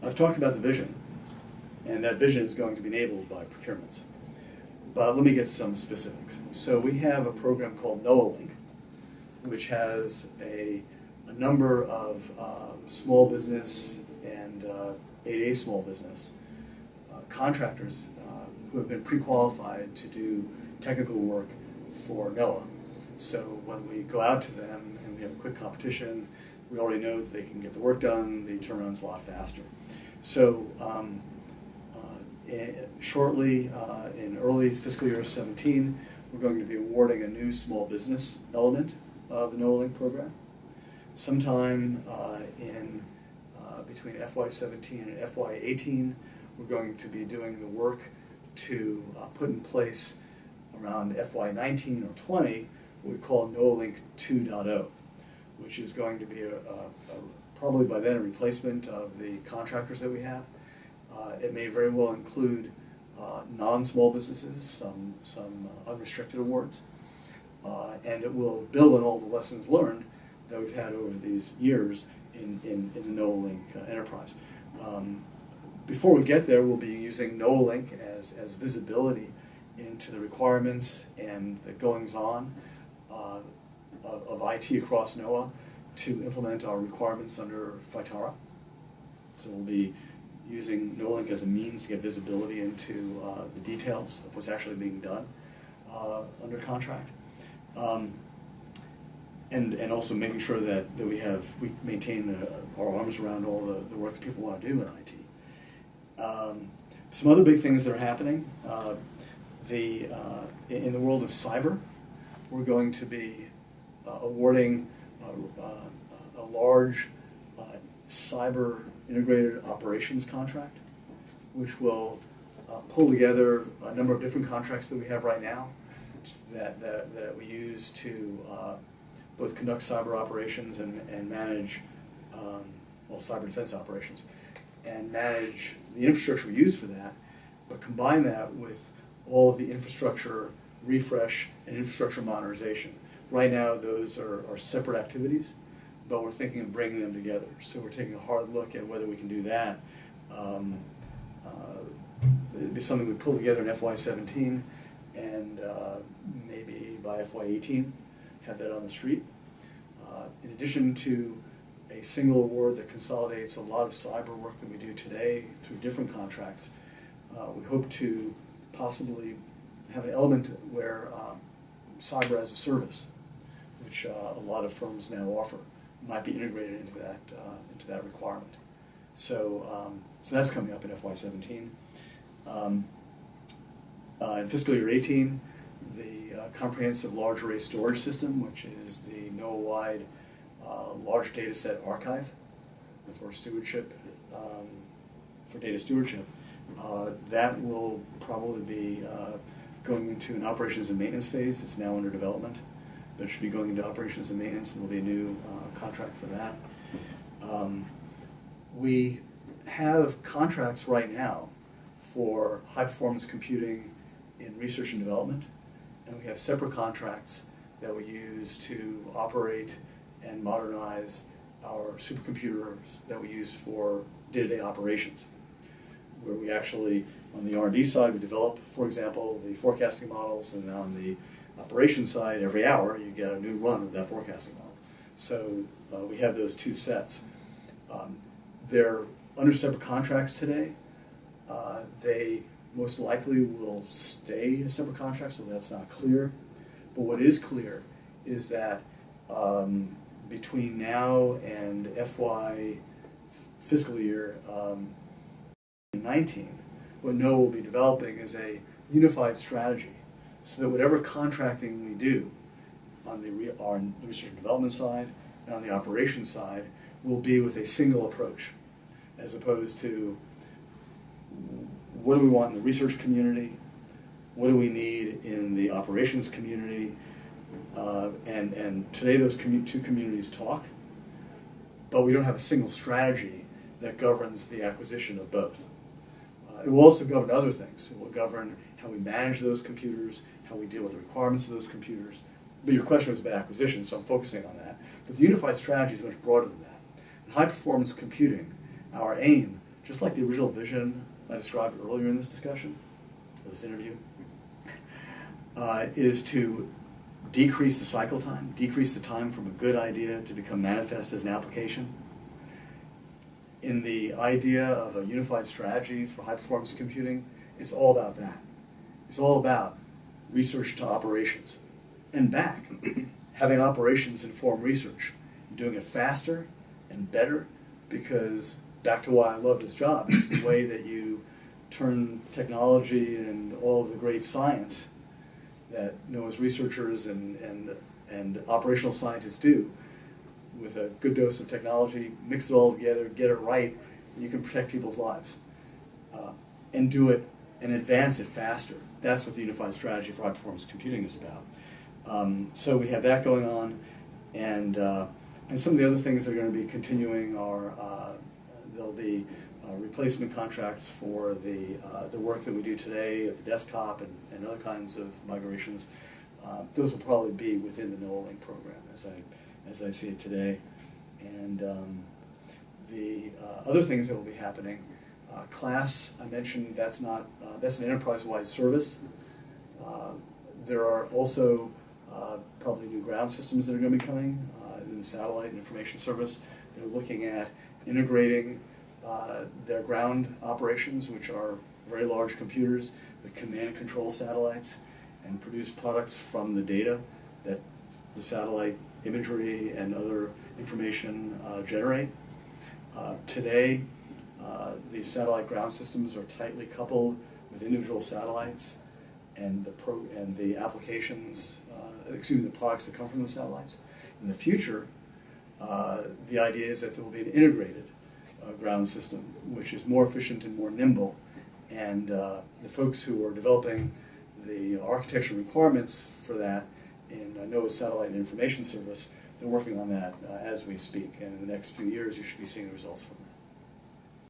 I've talked about the vision, and that vision is going to be enabled by procurement. But let me get some specifics. So we have a program called NOAA, which has a number of small business and 8A small business contractors who have been pre-qualified to do technical work for NOAA. So when we go out to them and we have a quick competition, we already know that they can get the work done, the turnaround's a lot faster. So shortly, in early fiscal year 17, we're going to be awarding a new small business element of the NOAA program. Sometime between FY17 and FY18, we're going to be doing the work to put in place around FY19 or 20 what we call NOAA 2.0, which is going to be probably by then a replacement of the contractors that we have. It may very well include non-small businesses, some unrestricted awards, and it will build on all the lessons learned that we've had over these years in the NOAA enterprise. Before we get there, we'll be using NOAA as visibility into the requirements and the goings-on of IT across NOAA to implement our requirements under FITARA. So we'll be using NOAA as a means to get visibility into the details of what's actually being done under contract. And also making sure that we maintain our arms around all the work that people want to do in IT. Some other big things that are happening. In the world of cyber, we're going to be awarding a large cyber integrated operations contract, which will pull together a number of different contracts that we have right now that we use to both conduct cyber operations and manage cyber defense operations and manage the infrastructure we use for that, but combine that with all of the infrastructure refresh and infrastructure modernization. Right now, those are separate activities, but we're thinking of bringing them together. So we're taking a hard look at whether we can do that. It'd be something we pull together in FY17, and maybe by FY18, have that on the street. In addition to a single award that consolidates a lot of cyber work that we do today through different contracts, we hope to possibly have an element where cyber as a service, which a lot of firms now offer, might be integrated into that requirement. So that's coming up in FY17. In fiscal year 18, the comprehensive large array storage system, which is the NOAA-wide large data set archive for stewardship, for data stewardship, that will probably be going into an operations and maintenance phase. It's now under development, but it should be going into operations and maintenance, and there'll be a new contract for that. We have contracts right now for high-performance computing in research and development, and we have separate contracts that we use to operate and modernize our supercomputers that we use for day-to-day operations, where we actually, on the R&D side, we develop, for example, the forecasting models, and on the operations side, every hour you get a new run of that forecasting model. So we have those two sets. They're under separate contracts today. They most likely will stay as separate contracts, so that's not clear. But what is clear is that between now and fiscal year 19, what NOAA will be developing is a unified strategy, so that whatever contracting we do on the research and development side and on the operations side will be with a single approach, as opposed to what do we want in the research community, what do we need in the operations community, and today those two communities talk, but we don't have a single strategy that governs the acquisition of both. It will also govern other things. It will govern how we manage those computers, how we deal with the requirements of those computers. But your question was about acquisition, so I'm focusing on that. But the unified strategy is much broader than that. In high-performance computing, our aim just like the original vision I described earlier in this discussion, or this interview, is to decrease the cycle time, decrease the time from a good idea to become manifest as an application. In the idea of a unified strategy for high-performance computing, it's all about that. It's all about research to operations and back, having operations inform research, doing it faster and better, because back to why I love this job, it's the way that you turn technology and all of the great science that NOAA's researchers and operational scientists do with a good dose of technology, mix it all together, get it right, and you can protect people's lives. And do it and advance it faster. That's what the unified strategy for high-performance computing is about. So we have that going on, and some of the other things that are going to be continuing are there'll be replacement contracts for the work that we do today at the desktop and other kinds of migrations. Those will probably be within the NOAA Link program as I see it today. And the other things that will be happening, class, I mentioned that's an enterprise-wide service. There are also probably new ground systems that are going to be coming in the satellite and information service. They're looking at integrating their ground operations, which are very large computers that command and control satellites and produce products from the data that the satellite imagery and other information generate. Today, the satellite ground systems are tightly coupled with individual satellites and the applications, the products that come from the satellites. In the future, the idea is that there will be an integrated ground system, which is more efficient and more nimble. And the folks who are developing the architecture requirements for that in NOAA's Satellite and Information Service, they're working on that as we speak. And in the next few years, you should be seeing the results from that.